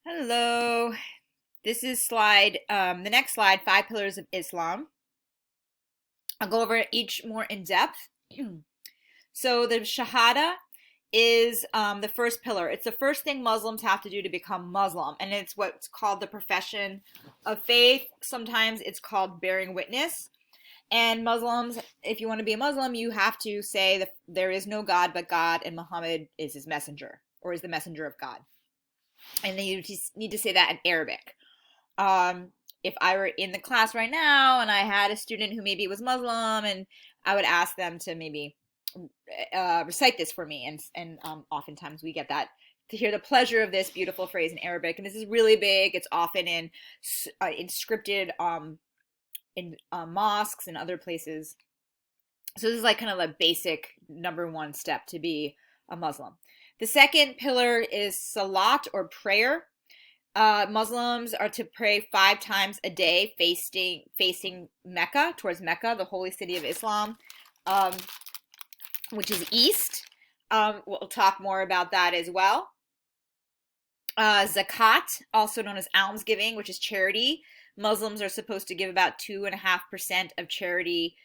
Hello. This is the next slide, Five Pillars of Islam. I'll go over each more in depth. So the Shahada is the first pillar. It's the first thing Muslims have to do to become Muslim, and it's what's called the profession of faith. Sometimes it's called bearing witness. And Muslims, if you want to be a Muslim, you have to say that there is no God but God, and Muhammad is his messenger, or is the messenger of God. And then you just need to say that in Arabic. If I were in the class right now and I had a student who maybe was Muslim, and I would ask them to maybe recite this for me, and oftentimes we get that to hear the pleasure of this beautiful phrase in Arabic, and this is really big. It's often in scripted in mosques and other places. So this is like kind of a basic number one step to be a Muslim. The second pillar is salat, or prayer. Muslims are to pray 5 times a day, facing Mecca, towards Mecca, the holy city of Islam, um, which is east. We'll talk more about that as well. Zakat, also known as almsgiving, which is charity. Muslims are supposed to give about 2.5% of charity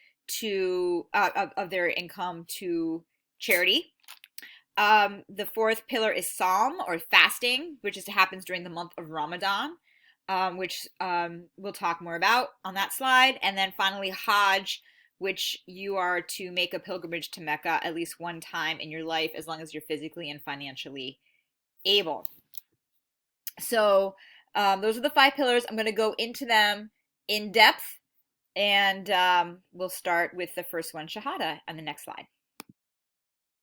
of their income to charity. The fourth pillar is Psalm, or fasting, which happens during the month of Ramadan, which we'll talk more about on that slide. And then finally, Hajj, which you are to make a pilgrimage to Mecca at least one time in your life, as long as you're physically and financially able. So those are the 5 pillars. I'm going to go into them in depth, and we'll start with the first one, Shahada, on the next slide.